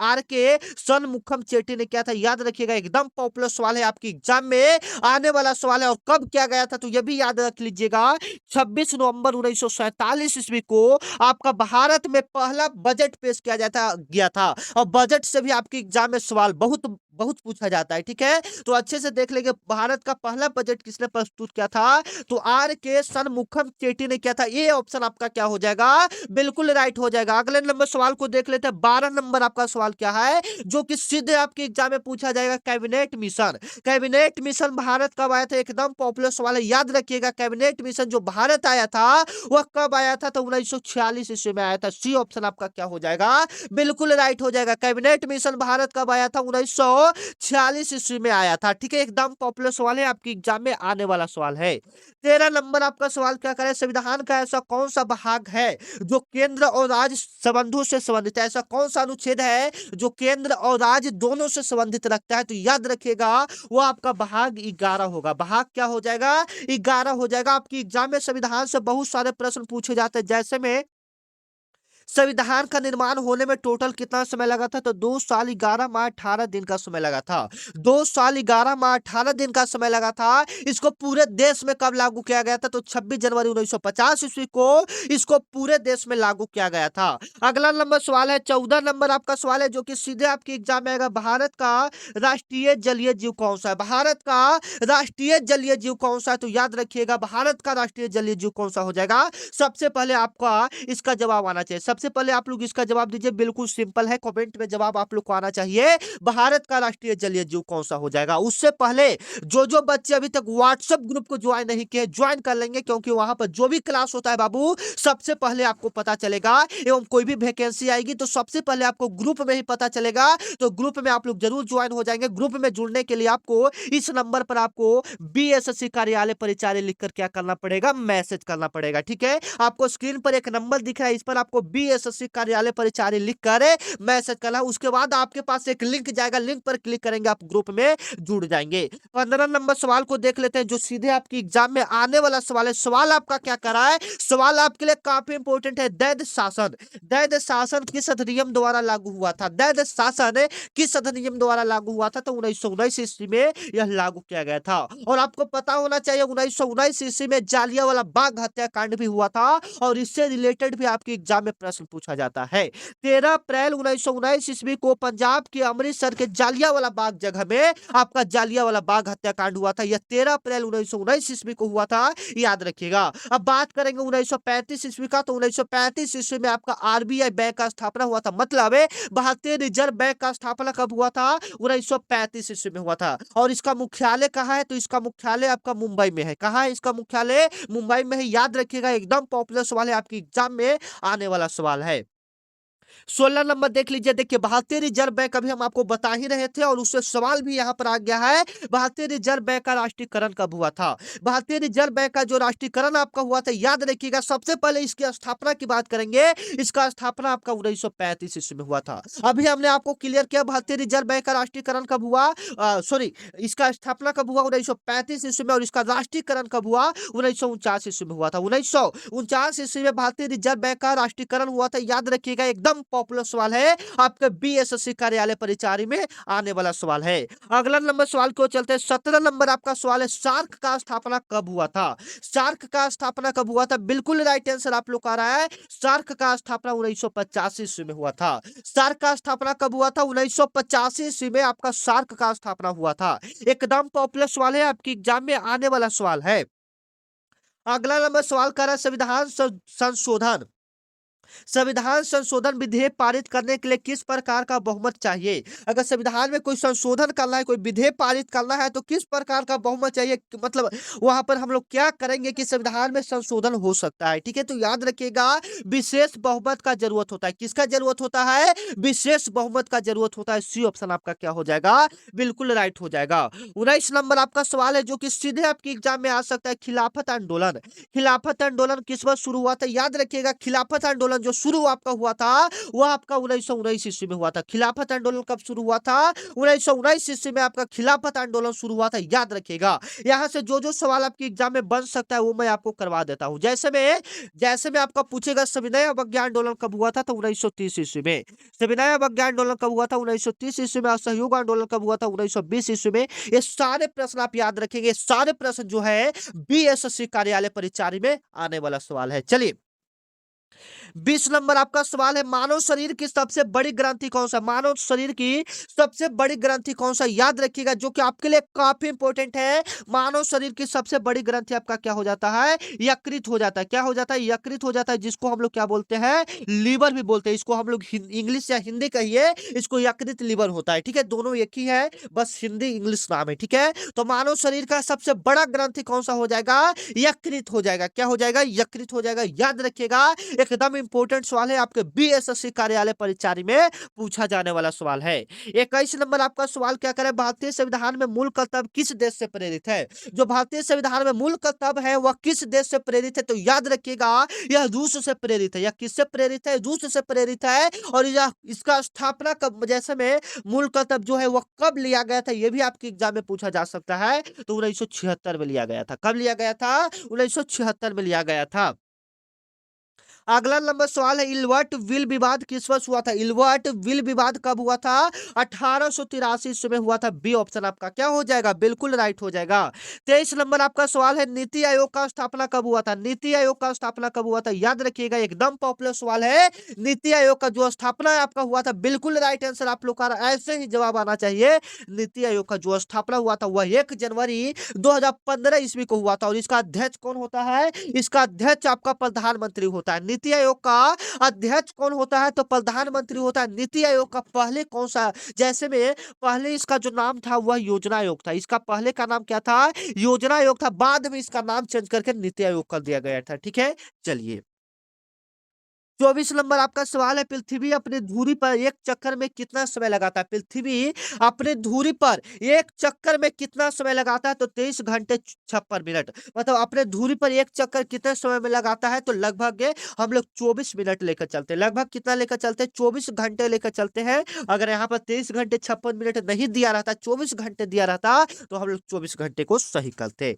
Speaker 1: सनमुखम चेट्टी ने किया था। याद रखिएगा, एकदम पॉपुलर सवाल है, आपकी एग्जाम में आने वाला सवाल है। और कब किया गया था, तो यह भी याद रख लीजिएगा, 26 नवंबर 1947 ईस्वी को आपका भारत में पहला बजट पेश किया जाता गया था। और बजट से भी आपके एग्जाम में सवाल बहुत बहुत पूछा जाता है। ठीक है, तो अच्छे से देख लेंगे, भारत का पहला बजट किसने प्रस्तुत किया था, तो के सनमुखम चेट्टी ने किया था। ये ऑप्शन आपका क्या हो जाएगा, बिल्कुल राइट हो जाएगा। अगले नंबर सवाल को देख लेते हैं। 12 नंबर आपका सवाल क्या है, जो कि सीधे आपके एग्जाम में पूछा जाएगा, कैबिनेट मिशन भारत कब आया था, एकदम पॉपुलर सवाल है। याद रखिएगा, कैबिनेट मिशन जो भारत आया था वह कब आया था, तो 1946 ईस्वी में आया था। सी ऑप्शन आपका क्या हो जाएगा, बिल्कुल राइट हो जाएगा। कैबिनेट मिशन भारत कब आया था, 1946 ईस्वी में आया था। ठीक है, एकदम पॉपुलर सवाल है, आपकी एग्जाम में आने वाला सवाल है। 13 नंबर आपका सवाल क्या करे, संविधान का ऐसा कौन सा भाग है जो केंद्र और राज्य संबंधों से संबंधित है। ऐसा कौन सा अनुच्छेद है जो केंद्र और राज्य दोनों से संबंधित रखता है, तो याद रखिएगा वो आपका भाग 11 होगा। भाग क्या हो जाएगा, 11 हो जाएगा। आपकी एग्जाम में संविधान से बहुत सारे प्रश्न पूछे जाते हैं, जैसे में संविधान का निर्माण होने में टोटल कितना समय लगा था, तो 2 साल 11 माह 18 दिन का समय लगा था। 2 साल 11 माह 18 दिन का समय लगा था। इसको पूरे देश में कब लागू किया गया था, तो 26 जनवरी 1950 ईस्वी को इसको पूरे देश में लागू किया गया था। अगला नंबर सवाल है, 14 नंबर आपका सवाल है, जो कि सीधे आपके एग्जाम में आएगा। भारत का राष्ट्रीय जलीय जीव कौन सा है, भारत का राष्ट्रीय जलीय जीव कौन सा है, तो याद रखिएगा, भारत का राष्ट्रीय जलीय जीव कौन सा हो जाएगा। सबसे पहले आपका इसका जवाब आना चाहिए। सबसे पहले आप लोग इसका जवाब दीजिए, बिल्कुल सिंपल है, कमेंट में जवाब आप लोग को आना चाहिए। भारत का राष्ट्रीय जलीय जीव कौन सा हो जाएगा? उससे पहले जो बच्चे अभी तक व्हाट्सएप ग्रुप को ज्वाइन नहीं किए, ज्वाइन कर लेंगे, क्योंकि वहां पर जो भी क्लास होता है बाबू, सबसे पहले आपको पता चलेगा। एवं कोई भी वैकेंसी आएगी तो सबसे पहले आपको ग्रुप में ही पता चलेगा। तो ग्रुप में आप लोग जरूर ज्वाइन हो जाएंगे। ग्रुप में जुड़ने के लिए आपको इस नंबर पर आपको बीएसएससी कार्यालय परिचारी लिखकर क्या करना पड़ेगा? मैसेज करना पड़ेगा। ठीक है, आपको स्क्रीन पर एक नंबर दिख रहा है, इस पर आपको बीएसएससी कार्यालय परिचारी लिखकर मैसेज करना। उसके बाद आपके पास एक लिंक जाएगा, लिंक पर क्लिक करेंगे, आप ग्रुप में जुड़ जाएंगे। 15 नंबर सवाल को देख लेते हैं, जो सीधे आपकी एग्जाम में आने वाला सवाल है। सवाल आपका क्या कर रहा है? सवाल आपके लिए काफी इंपॉर्टेंट है। दैध शासन, दैध शासन किस अधिनियम द्वारा लागू हुआ था? दैध शासन किस अधिनियम द्वारा लागू हुआ था? तो 1919 ईस्वी में यह लागू किया गया था। और आपको पता होना चाहिए 1919 ईस्वी में जालियांवाला बाग हत्याकांड भी हुआ था, और इससे रिलेटेड भी आपके एग्जाम में प्रश्न पूछा जाता है। 13 अप्रैल 1919 ईस्वी को पंजाब के अमृतसर के जालियांवाला बाग जगह में आपका जालियांवाला बाग हत्याकांड हुआ था। यह 13 अप्रैल 1919 ईस्वी को हुआ था, याद रखिएगा। अब बात करेंगे 1935 ईस्वी का, तो 1935 ईस्वी में आपका आरबीआई बैंक का स्थापना हुआ था। मतलब भारतीय रिजर्व बैंक का स्थापना कब हुआ था? 1935 ईस्वी में हुआ था। और इसका मुख्यालय कहाँ है? तो इसका मुख्यालय आपका मुंबई में है। कहाँ है इसका मुख्यालय? मुंबई में है, याद रखिएगा। एकदम पॉपुलर सवाल है, आपकी एग्जाम में आने वाला सवाल है। 16 नंबर देख लीजिए। देखिए, भारतीय रिजर्व बैंक अभी हम आपको बता ही रहे थे, और उससे सवाल भी यहाँ पर आ गया है। भारतीय रिजर्व बैंक का राष्ट्रीयकरण कब हुआ था? भारतीय रिजर्व बैंक का जो राष्ट्रीयकरण आपका हुआ था, याद रखिएगा। सबसे पहले इसकी स्थापना की बात करेंगे। इसका स्थापना आपका 1935 ईस्वी में हुआ था। अभी हमने आपको क्लियर किया भारतीय रिजर्व बैंक का राष्ट्रीयकरण कब हुआ, सॉरी, इसका स्थापना कब हुआ? 1935 ईस्वी में। और इसका राष्ट्रीयकरण कब हुआ? 1949 ईस्वी में हुआ था। 1949 ईस्वी में भारतीय रिजर्व बैंक का राष्ट्रीयकरण हुआ था, याद रखिएगा। एकदम पॉपुलर सवाल है, आपके बीएसएससी कार्यालय परिचारी में आने वाला सवाल है। अगला नंबर सवाल को चलते हैं। 17 नंबर आपका सवाल है, सार्क का स्थापना कब हुआ था? सार्क का स्थापना कब हुआ था? बिल्कुल राइट आंसर आप लोग का आ रहा है। सार्क का स्थापना 1985 ईस्वी में हुआ था। सार्क का स्थापना कब हुआ था? 1985 ईस्वी में आपका सार्क का स्थापना हुआ था। एकदम पॉपुलर सवाल है, आपकी एग्जाम में आने वाला सवाल है। अगला नंबर सवाल कर रहा है, संविधान संशोधन, संविधान संशोधन विधेयक पारित करने के लिए किस प्रकार का बहुमत चाहिए? अगर संविधान में कोई संशोधन करना है, कोई विधेयक पारित करना है, तो किस प्रकार का बहुमत चाहिए? मतलब वहां पर हम लोग क्या करेंगे कि संविधान में संशोधन हो सकता है। ठीक है, तो याद रखिएगा, विशेष बहुमत का जरूरत होता है। किसका जरूरत होता है? विशेष बहुमत का जरूरत होता है। सी ऑप्शन आपका क्या हो जाएगा? बिल्कुल राइट हो जाएगा। 19 नंबर आपका सवाल है, जो कि सीधे आपके एग्जाम में आ सकता है। खिलाफत आंदोलन, खिलाफत आंदोलन किस वक्त शुरू हुआ था? याद रखिएगा, खिलाफत आंदोलन जो शुरू आपका हुआ था, वह आपका 1919 ईस्वी में हुआ था। खिलाफत आंदोलन कब शुरू हुआ था? 1919 ईस्वी में आपका खिलाफत आंदोलन शुरू हुआ था, याद रखिएगा। यहां से जो सवाल आपकी एग्जाम में बन सकता है, वो मैं आपको करवा देता हूं। जैसे में आपका पूछेगा, सविनय अवज्ञा आंदोलन कब हुआ था? तो 1930 ईस्वी में। सविनय अवज्ञा आंदोलन कब हुआ था? 1930 ईस्वी में। असहयोग आंदोलन कब हुआ था? 1920 ईस्वी में। ये सारे प्रश्न आप याद रखेंगे। सारे प्रश्न जो है बीएसएससी कार्यालय परिचारी में आने वाला सवाल है। चलिए, 20 नंबर आपका सवाल है, मानव शरीर की सबसे बड़ी ग्रंथि कौन सा? मानव शरीर की सबसे बड़ी ग्रंथि कौन सा? याद रखिएगा, जो कि आपके लिए काफी इंपॉर्टेंट है। मानव शरीर की सबसे बड़ी ग्रंथि आपका क्या हो जाता है? यकृत हो जाता है। क्या हो जाता है? यकृत हो जाता है, जिसको हम लोग क्या बोलते हैं? लीवर भी बोलते हैं। इसको हम लोग इंग्लिश या हिंदी कहिए, इसको यकृत लीवर होता है। ठीक है, दोनों एक ही है, बस हिंदी इंग्लिश नाम है। ठीक है, तो मानव शरीर का सबसे बड़ा ग्रंथि कौन सा हो जाएगा? यकृत हो जाएगा। क्या हो जाएगा? यकृत हो जाएगा, याद रखिएगा। एकदम इंपॉर्टेंट सवाल है, आपके बीएसएससी कार्यालय परिचारी में पूछा जाने वाला सवाल है। 21 नंबर आपका सवाल क्या करे, भारतीय संविधान में मूल कर्तव्य किस देश से प्रेरित है? जो भारतीय संविधान में मूल कर्तव्य है, वह किस देश से प्रेरित है? तो याद रखिएगा, यह रूस से प्रेरित है। यह किससे प्रेरित है? रूस से प्रेरित है। और यह इसका स्थापना कब, जैसे में मूल कर्तव्य जो है वह कब लिया गया था, यह भी आपके एग्जाम में पूछा जा सकता है। तो 1976 में लिया गया था। कब लिया गया था? 1976 में लिया गया था। अगला नंबर सवाल है, इल्वर्ट विल विवाद किस वर्ष हुआ था? इल्वर्ट विल विवाद कब हुआ था? 1883 ईस्वी में हुआ था। बी ऑप्शन आपका क्या हो जाएगा? बिल्कुल राइट हो जाएगा। 23 नंबर आपका सवाल है, नीति आयोग का स्थापना कब हुआ था? नीति आयोग का स्थापना कब हुआ था? याद रखिएगा, एकदम पॉपुलर सवाल है। नीति आयोग का जो स्थापना है आपका हुआ था, बिल्कुल राइट आंसर आप लोग का ऐसे ही जवाब आना चाहिए। नीति आयोग का जो स्थापना हुआ था वह 1 जनवरी 2015 ईस्वी को हुआ था। और इसका अध्यक्ष कौन होता है? इसका अध्यक्ष आपका प्रधानमंत्री होता है। नीति आयोग का अध्यक्ष कौन होता है? तो प्रधानमंत्री होता है। नीति आयोग का पहले कौन सा, जैसे में पहले इसका जो नाम था वह योजना आयोग था। इसका पहले का नाम क्या था? योजना आयोग था। बाद में इसका नाम चेंज करके नीति आयोग कर दिया गया था। ठीक है, चलिए 24 नंबर आपका सवाल है, पृथ्वी अपनी धुरी पर एक चक्कर में कितना समय लगाता है? पृथ्वी अपने धुरी पर एक चक्कर में कितना समय लगाता है? तो 23 घंटे 56 मिनट। मतलब अपने धुरी पर एक चक्कर कितने समय में लगाता है? तो लगभग हम लोग 24 मिनट लेकर चलते हैं। लगभग कितना लेकर चलते हैं? 24 घंटे लेकर चलते हैं। अगर यहाँ पर 23 घंटे 56 मिनट नहीं दिया रहता, 24 घंटे दिया रहता, तो हम लोग 24 घंटे को सही करते।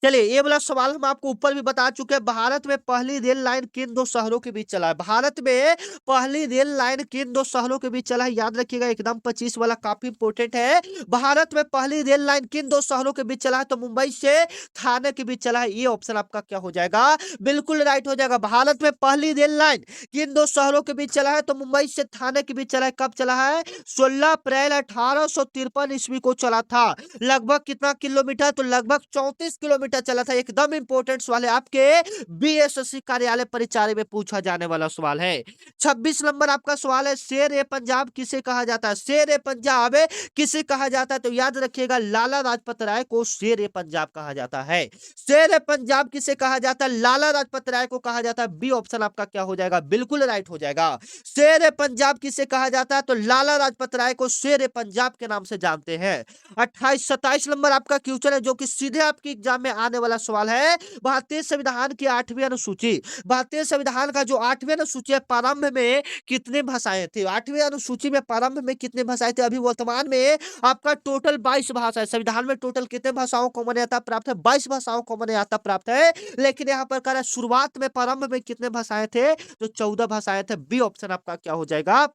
Speaker 1: चलिए ये वाला सवाल हम आपको ऊपर भी बता चुके हैं। भारत में पहली रेल लाइन किन दो शहरों के बीच चला है? भारत में पहली रेल लाइन किन दो शहरों के बीच चला है? याद रखिएगा, एकदम 25 वाला काफी इंपोर्टेंट है। भारत में पहली रेल लाइन किन दो शहरों के बीच चला है? तो मुंबई से थाने के बीच चला है। ये ऑप्शन आपका क्या हो जाएगा? बिल्कुल राइट हो जाएगा। भारत में पहली रेल लाइन किन दो शहरों के बीच चला है? तो मुंबई से थाने के बीच चला है। कब चला है? 16 अप्रैल 1853 ईस्वी को चला था। लगभग कितना किलोमीटर? तो लगभग 34 किलोमीटर चला था। एकदम इंपॉर्टेंट सवाल है, आपके बीएसएससी कार्यालय परिचारी में पूछा जाने वाला सवाल है। 26 नंबर आपका सवाल है, शेर ए पंजाब किसे कहा जाता है? शेर ए पंजाब किसे कहा जाता है? तो याद रखिएगा, लाला लाजपत राय को शेर ए पंजाब कहा जाता है। शेर ए पंजाब किसे कहा जाता है? लाला लाजपत राय को कहा जाता है। बी ऑप्शन आपका क्या हो जाएगा? बिल्कुल राइट हो जाएगा। शेर ए पंजाब किसे कहा जाता है? तो लाला लाजपत राय को शेर ए पंजाब के नाम से जानते हैं। 28-27 नंबर आपका क्वेश्चन है, जो कि सीधे आपके एग्जाम में आने वाला सवाल है। भारतीय संविधान की 8वीं अनुसूची, भारतीय संविधान का जो 8वीं अनुसूची है, प्रारंभ में कितने भाषाएं थी? 8वीं अनुसूची में प्रारंभ में कितने भाषाएं थे? अभी वर्तमान में आपका टोटल 22 भाषा है। संविधान में टोटल कितने भाषाओं को मान्यता प्राप्त है? 22 भाषाओं को मान्यता प्राप्त है। लेकिन यहाँ पर कह रहा है शुरुआत में प्रारंभ में कितने भाषाएं थे? तो 14 भाषाएं थे। बी ऑप्शन आपका क्या हो जाएगा?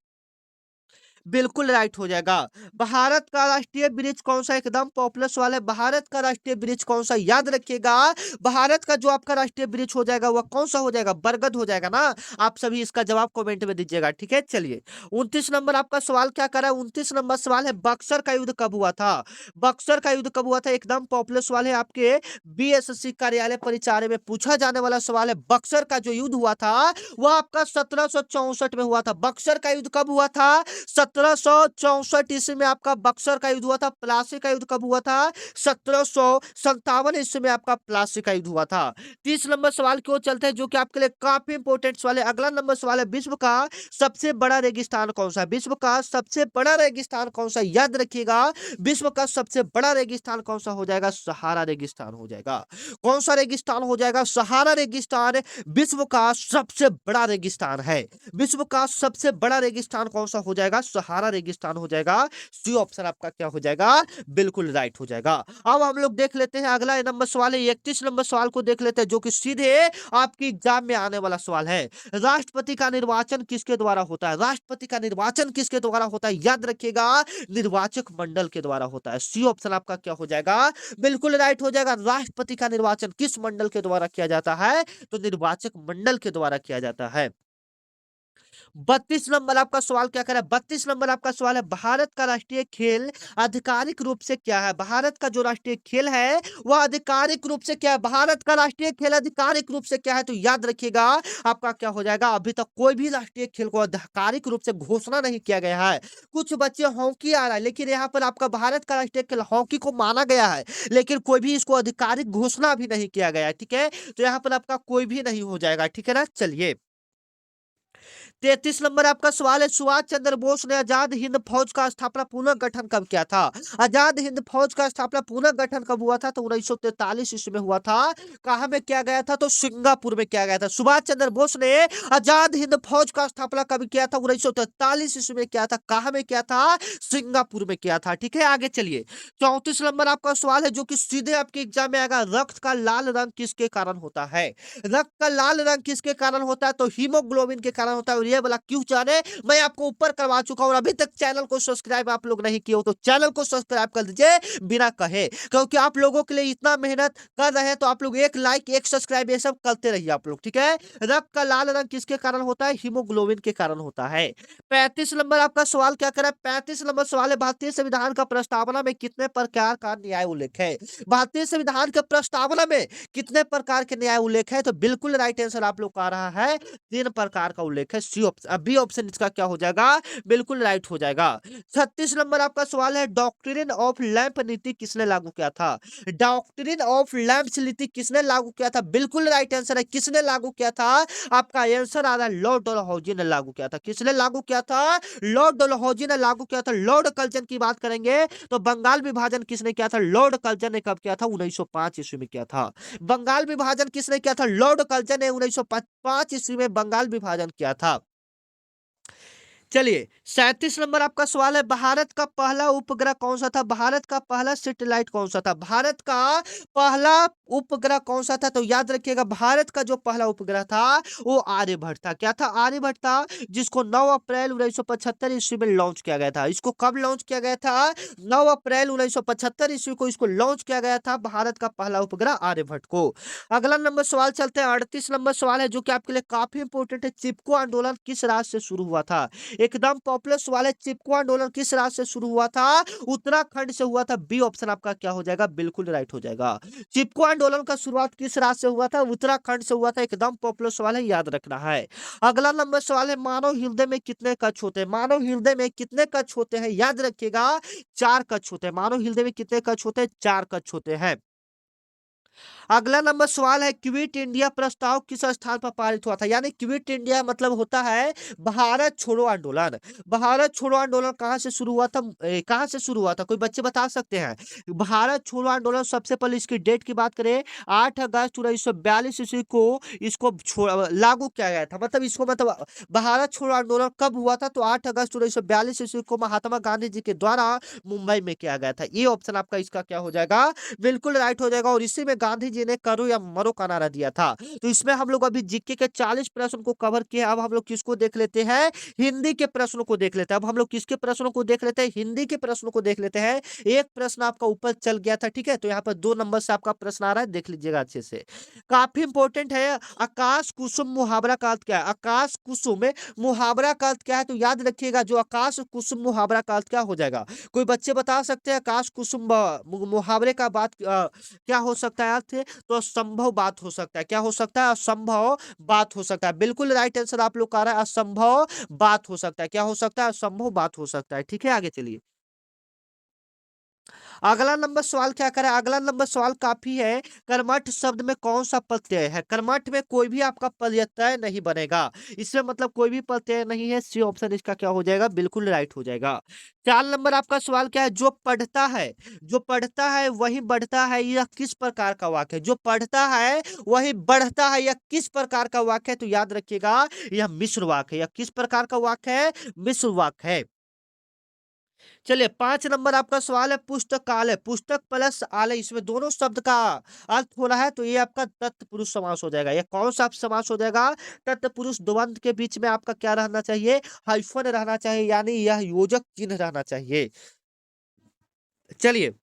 Speaker 1: बिल्कुल राइट हो जाएगा। भारत का राष्ट्रीय वृक्ष कौन सा? एकदम पॉपुलर सवाल है। भारत का राष्ट्रीय वृक्ष कौन सा? याद रखिएगा, भारत का जो आपका राष्ट्रीय वृक्ष हो जाएगा वह कौन सा हो जाएगा? बरगद हो जाएगा ना। आप सभी इसका जवाब कमेंट में दीजिएगा। ठीक है, चलिए 29 नंबर आपका सवाल क्या कर रहा है? 29 नंबर सवाल है, बक्सर का युद्ध कब हुआ था? बक्सर का युद्ध कब हुआ था? एकदम पॉपुलर सवाल है, आपके बीएसएससी कार्यालय परिचार में पूछा जाने वाला सवाल है। बक्सर का जो युद्ध हुआ था वह आपका 1764 में हुआ था। बक्सर का युद्ध कब हुआ था? 1764 ईस्वी में आपका बक्सर का युद्ध हुआ था। प्लासी का युद्ध कब हुआ था? 1757 ईस्वी में आपका प्लासी का युद्ध हुआ था। 30 नंबर सवाल की ओर चलते हैं, जो कि आपके लिए काफी इंपोर्टेंट सवाल है। अगला नंबर सवाल है, विश्व का सबसे बड़ा रेगिस्तान कौन सा है? विश्व का सबसे बड़ा रेगिस्तान कौन सा? याद रखिएगा, विश्व का सबसे बड़ा रेगिस्तान कौन सा हो जाएगा? सहारा रेगिस्तान हो जाएगा। कौन सा रेगिस्तान हो जाएगा? सहारा रेगिस्तान विश्व का सबसे बड़ा रेगिस्तान है। विश्व का सबसे बड़ा रेगिस्तान कौन सा हो जाएगा? सहारा रेगिस्तान हो जाएगा। सी ऑप्शन आपका क्या हो जाएगा? बिल्कुल राइट हो जाएगा। अब हम लोग देख लेते हैं अगला नंबर सवाल है, 31 नंबर सवाल को देख लेते हैं, जो कि सीधे आपकी एग्जाम में आने वाला सवाल है। राष्ट्रपति का निर्वाचन किसके द्वारा होता है? राष्ट्रपति का निर्वाचन किसके द्वारा होता है? याद रखिएगा, निर्वाचक मंडल के द्वारा होता है। सी ऑप्शन आपका क्या हो जाएगा? बिल्कुल राइट हो जाएगा। राष्ट्रपति का निर्वाचन किस मंडल के द्वारा किया जाता है? तो निर्वाचक मंडल के द्वारा किया जाता है। 32 नंबर आपका सवाल क्या कर रहा है? 32 नंबर आपका सवाल है, भारत का राष्ट्रीय खेल आधिकारिक रूप से क्या है? भारत का जो राष्ट्रीय खेल है वह आधिकारिक रूप से क्या है? भारत का राष्ट्रीय खेल आधिकारिक रूप से क्या है? तो याद रखिएगा, आपका क्या हो जाएगा? अभी तक कोई भी राष्ट्रीय खेल को आधिकारिक रूप से घोषणा नहीं किया गया है। कुछ बच्चे हॉकी आ रहा है, लेकिन यहाँ पर आपका भारत का राष्ट्रीय खेल हॉकी को माना गया है, लेकिन कोई भी इसको आधिकारिक घोषणा भी नहीं किया गया है। ठीक है, तो यहाँ पर आपका कोई भी नहीं हो जाएगा। ठीक है ना, चलिए 33 नंबर आपका सवाल है, सुभाष चंद्र बोस ने आजाद हिंद फौज का स्थापना पुनः गठन कब किया था? आजाद हिंद फौज का स्थापना पुनः गठन कब हुआ था? तो 1943 ईस्वी में हुआ था। कहां में किया गया था? तो सिंगापुर में किया गया था। सुभाष चंद्र बोस ने आजाद हिंद फौज का स्थापना कब किया था? 1943 ईस्वी में किया था। कहां में किया था? सिंगापुर में किया था। ठीक है, आगे चलिए 34 नंबर आपका सवाल है, जो कि सीधे आपके एग्जाम में आएगा। रक्त का लाल रंग किसके कारण होता है? रक्त का लाल रंग किसके कारण होता है? तो हीमोग्लोबिन के कारण कारण होता है और ये वाला क्यों जाने, मैं आपको ऊपर करवा चुका हूँ। और अभी तक चैनल को सब्सक्राइब आप लोग नहीं किए हो तो चैनल को सब्सक्राइब कर दीजिए बिना कहे, क्योंकि आप लोगों के लिए इतना मेहनत कर रहे हैं तो आप लोग एक लाइक एक सब्सक्राइब ये सब करते रहिए आप लोग, ठीक है। रक्त का लाल रंग किसके कारण होता है, हीमोग्लोबिन के कारण होता है। 35 नंबर आपका सवाल क्या करा है, 35 नंबर सवाल है भारतीय संविधान का प्रस्तावना में कितने प्रकार का न्याय उल्लेख है। भारतीय संविधान के प्रस्तावना में कितने प्रकार के न्याय उल्लेख है, तो बिल्कुल राइट आंसर आप लोग का आ रहा है 3 प्रकार का उल्लेख है। सी ऑप्शन, बी ऑप्शन इसका क्या हो जाएगा, बिल्कुल राइट हो जाएगा। 36 नंबर आपका सवाल है डॉक्ट्रिन ऑफ लैंप नीति किसने लागू किया था। डॉक्ट्रिन ऑफ लैंप्स नीति किसने लागू किया था, बिल्कुल राइट आंसर है किसने लागू किया था, आपका आंसर आ रहा है लॉर्ड डलहौजी ने लागू किया था। किसने लागू किया था, लॉर्ड डलहौजी ने लागू किया था। लॉर्ड कर्जन की बात करेंगे तो बंगाल विभाजन किसने किया था, लॉर्ड कर्जन ने कब किया था, 1905 ईस्वी में किया था। बंगाल विभाजन किसने किया था, लॉर्ड कर्जन ने 1905 ईस्वी में बंगाल विभाजन किया था। चलिए 37 नंबर आपका सवाल है भारत का पहला उपग्रह कौन सा था। भारत का पहला सैटेलाइट कौन सा था, भारत का पहला उपग्रह कौन सा था, तो याद रखिएगा भारत का जो पहला उपग्रह था वो आर्यभट्ट था। क्या था, आर्यभट्ट था, जिसको 9 अप्रैल 1975 ईस्वी में लॉन्च किया गया था। इसको कब लॉन्च किया गया था, 9 अप्रैल 1975 ईस्वी को इसको लॉन्च किया गया था, भारत का पहला उपग्रह आर्यभट्ट को। अगला नंबर सवाल चलते हैं 38 नंबर सवाल है जो कि आपके लिए काफी इंपोर्टेंट है, चिपको आंदोलन किस राज्य से शुरू हुआ था। एकदम पॉपुलर सवाल है, चिपको आंदोलन किस राज्य से शुरू हुआ था, उत्तराखंड से हुआ था। बी ऑप्शन आपका क्या हो जाएगा, बिल्कुल राइट हो जाएगा। चिपको आंदोलन का शुरुआत किस राज्य से हुआ था, उत्तराखंड से हुआ था। एकदम पॉपुलर सवाल है, याद रखना है। अगला नंबर सवाल है मानव हृदय में कितने कक्ष होते हैं। मानव हृदय में कितने कक्ष होते हैं, याद रखिएगा 4 कक्ष होते हैं। मानव हृदय में कितने कक्ष होते हैं, 4 कक्ष होते हैं। अगला नंबर सवाल है क्विट इंडिया प्रस्ताव किस स्थान पर पारित हुआ था। यानी क्विट इंडिया मतलब होता है भारत छोड़ो आंदोलन। भारत छोड़ो आंदोलन कहां से शुरू हुआ था, कहां से शुरू हुआ था, कोई बच्चे बता सकते हैं। भारत छोड़ो आंदोलन सबसे पहले इसकी डेट की बात करें 8 अगस्त 1942 ईस्वी को इसको लागू किया गया था। मतलब इसको मतलब भारत छोड़ो आंदोलन कब हुआ था, तो 8 अगस्त 1942 ईस्वी को महात्मा गांधी जी के द्वारा मुंबई में किया गया था। ये ऑप्शन आपका इसका क्या हो जाएगा, बिल्कुल राइट हो जाएगा। और इसी में गांधी जी ने करो या मरो का नारा दिया था। तो इसमें हम लोग अभी जीके के 40 प्रश्न को कवर किए। अब हम लोग किसको देख लेते हैं, हिंदी के प्रश्नों को देख लेते हैं। अब हम लोग किसके प्रश्नों को देख लेते हैं, हिंदी के प्रश्नों को देख लेते हैं। एक प्रश्न आपका ऊपर चल गया था, ठीक है, तो यहाँ पर 2 नंबर से आपका प्रश्न आ रहा है, देख लीजिएगा अच्छे से, काफी इंपॉर्टेंट है। आकाश कुसुम मुहावरा का अर्थ क्या है, आकाश कुसुम मुहावरा का अर्थ क्या है, तो याद रखिएगा जो आकाश कुसुम मुहावरा का अर्थ क्या हो जाएगा। कोई बच्चे बता सकते हैं आकाश कुसुम मुहावरे का बात क्या हो सकता है अर्थ, तो असंभव बात हो सकता है। क्या हो सकता है, असंभव बात हो सकता है। बिल्कुल राइट आंसर आप लोग का आ रहा है, असंभव बात हो सकता है। क्या हो सकता है, असंभव बात हो सकता है। ठीक है, आगे चलिए। अगला नंबर सवाल क्या करें, अगला नंबर सवाल काफी है, कर्मठ शब्द में कौन सा प्रत्यय है। कर्मठ में कोई भी आपका प्रत्यय नहीं बनेगा, इसमें मतलब कोई भी प्रत्यय नहीं है। सी ऑप्शन इसका क्या हो जाएगा, बिल्कुल राइट हो जाएगा। 4 नंबर आपका सवाल क्या है, जो पढ़ता है, जो पढ़ता है वही बढ़ता है, यह किस प्रकार का वाक्य है। जो पढ़ता है वही बढ़ता है, यह किस प्रकार का वाक्य है, तो याद रखिएगा यह मिश्र वाक्य है। यह किस प्रकार का वाक्य है, मिश्र वाक्य है। चलिए 5 नंबर आपका सवाल है पुस्तकालय, पुस्तक प्लस आलय, इसमें दोनों शब्द का अर्थ हो रहा है, तो ये आपका तत्पुरुष समास हो जाएगा। ये कौन सा समास हो जाएगा, तत्पुरुष द्वंद्व के बीच में आपका क्या रहना चाहिए, हाइफन रहना चाहिए, यानी यह योजक चिन्ह रहना चाहिए। चलिए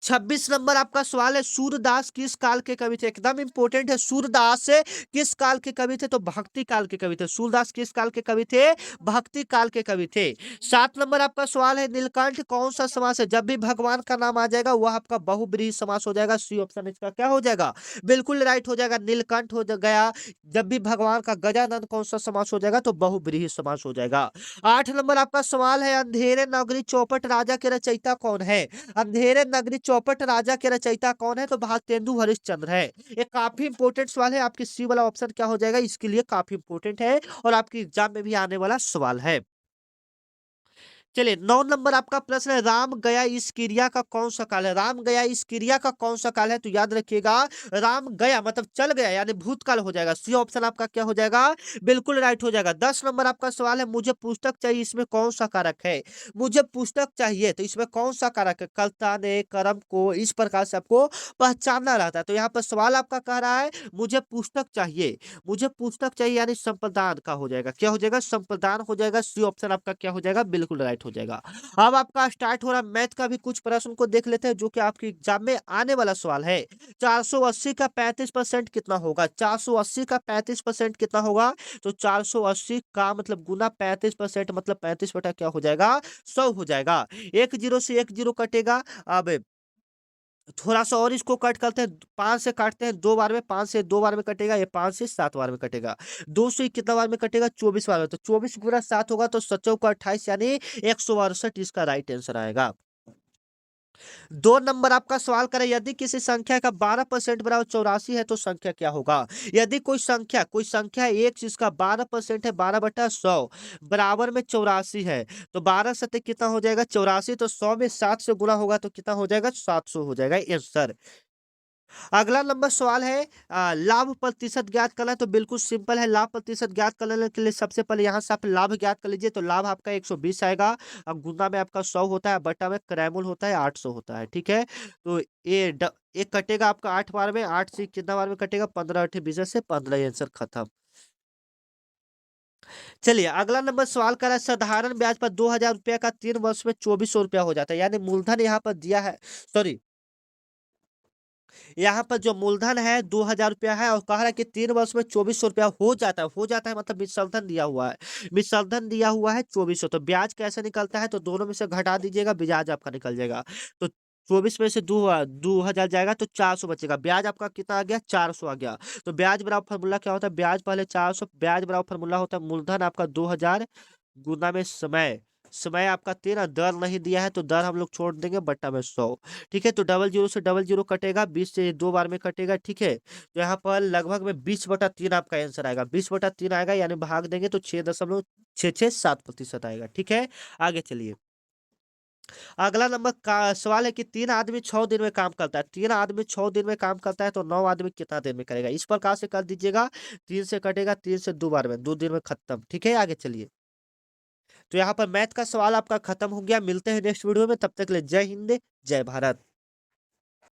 Speaker 1: 26 नंबर आपका सवाल है सूरदास किस काल के कवि थे। एकदम इंपॉर्टेंट है, सूरदास किस काल के कवि थे, तो भक्ति काल के कवि थे। सूरदास किस काल के कवि थे, भक्ति काल के कवि थे। 7 नंबर आपका सवाल है नीलकंठ कौन सा समास है। जब भी भगवान का नाम आ जाएगा वह आपका बहुब्रीहि समास हो जाएगा। सी ऑप्शन इसका क्या हो जाएगा, बिल्कुल राइट हो जाएगा, नीलकंठ हो गया। जब भी भगवान का गजानन कौन सा समास हो जाएगा, तो बहुब्रीहि समास हो जाएगा। 8 नंबर आपका सवाल है अंधेरे नगरी चौपट राजा के रचयिता कौन है। अंधेरे नगरी चौपट राजा के रचयिता कौन है, तो भारतेंदु हरिश्चंद्र है। ये काफी इंपॉर्टेंट सवाल है, आपकी सी वाला ऑप्शन क्या हो जाएगा, इसके लिए काफी इंपॉर्टेंट है और आपकी एग्जाम में भी आने वाला सवाल है। चलिए 9 नंबर आपका प्रश्न है, राम गया इस क्रिया का कौन सा काल है? राम गया इस क्रिया का कौन सा काल है? तो याद रखिएगा, राम गया मतलब चल गया यानी भूतकाल हो जाएगा। सी ऑप्शन आपका क्या हो जाएगा? बिल्कुल राइट हो जाएगा। 10 नंबर आपका सवाल है, मुझे पुस्तक चाहिए, इसमें कौन सा कारक है? मुझे पुस्तक चाहिए तो इसमें कौन सा कारक है? कर्ता ने कर्म को इस प्रकार से आपको पहचानना रहता है। तो यहाँ पर सवाल आपका कह रहा है मुझे पुस्तक चाहिए, मुझे पुस्तक चाहिए यानी संप्रदान का हो जाएगा। क्या हो जाएगा? संप्रदान हो जाएगा। सी ऑप्शन आपका क्या हो जाएगा? बिल्कुल राइट हो जाएगा। अब आपका स्टार्ट हो रहा है मैथ का भी कुछ प्रश्न को देख लेते हैं जो कि आपके एग्जाम में आने वाला सवाल है। 480 का 35% कितना होगा? 480 का 35% कितना होगा? तो 480 का मतलब गुना 35% मतलब 35 बटा क्या हो जाएगा? 100 हो जाएगा। एक जीरो से एक जीरो कटेगा। अब थोड़ा-सा और इसको कट करते हैं, 5 से काटते हैं 2 बार में, 5 से 2 बार में कटेगा, ये 5 से 7 बार में कटेगा। 2 से कितना बार में कटेगा? 24 बार में। तो 24 गुणा 7 होगा तो 7 चौका 28 यानी 168 इसका राइट आंसर आएगा। 2 नंबर आपका सवाल करें, यदि किसी संख्या का 12% बराबर 84 है तो संख्या क्या होगा? यदि कोई संख्या एक जिसका 12% है, 12/100 बराबर में 84 है, तो 12 सत्ते कितना हो जाएगा? 84। तो 100 में 7 से गुणा होगा तो कितना हो जाएगा? 700 हो जाएगा आंसर। अगला नंबर सवाल है, लाभ प्रतिशत ज्ञात करना है। तो बिल्कुल सिंपल है, लाभ प्रतिशत ज्ञात करने के लिए सबसे पहले यहाँ से आप लाभ ज्ञात कर लीजिए। तो लाभ आपका 120 आएगा। अब गुना में आपका 100 होता है, बटा में क्रैमुल होता है 800 होता है। ठीक है, तो एक कटेगा आपका 8 बार में, 8 से कितना बार में कटेगा? 15 8 20 से 15 आंसर खत्म। चलिए अगला नंबर सवाल कर रहा है, साधारण ब्याज पर 2000 रुपया का 3 वर्ष में 2400 रुपया हो जाता है। यानी मूलधन यहाँ पर दिया है, सॉरी, यहाँ पर जो मूलधन है 2000 रुपया है और कह रहा है कि 3 वर्ष में 2400 रुपया हो जाता है मतलब मिश्रधन दिया हुआ है। मिश्रधन दिया हुआ है 2400। तो ब्याज कैसे निकलता है? तो दोनों में से घटा दीजिएगा, ब्याज आपका निकल जाएगा। तो 24 में से 2000 जाएगा तो 400 बचेगा। ब्याज आपका कितना आ गया? 400 आ गया। तो ब्याज बराबर फॉर्मूला क्या होता है? ब्याज पहले 400, ब्याज बराबर फॉर्मूला होता है मूलधन आपका 2000 गुना में समय। समय आपका 13, दर नहीं दिया है तो दर हम लोग छोड़ देंगे, बट्टा में 100। ठीक है, तो डबल जीरो से डबल जीरो कटेगा, 20 से 2 बार में कटेगा। ठीक है, तो यहाँ पर लगभग में 20/3 आपका आंसर आएगा। 20/3 आएगा यानी भाग देंगे तो 6.667% आएगा। ठीक है, आगे चलिए। अगला नंबर का सवाल है कि 3 आदमी 6 दिन में काम करता है। 3 आदमी 6 दिन में काम करता है तो 9 आदमी कितना दिन में करेगा? इस प्रकार से कर दीजिएगा। 3 से कटेगा, 3 से 2 बार में, 2 दिन में खत्म। ठीक है, आगे चलिए। तो यहाँ पर मैथ का सवाल आपका खत्म हो गया। मिलते हैं नेक्स्ट वीडियो में, तब तक के लिए जय हिंद, जय भारत।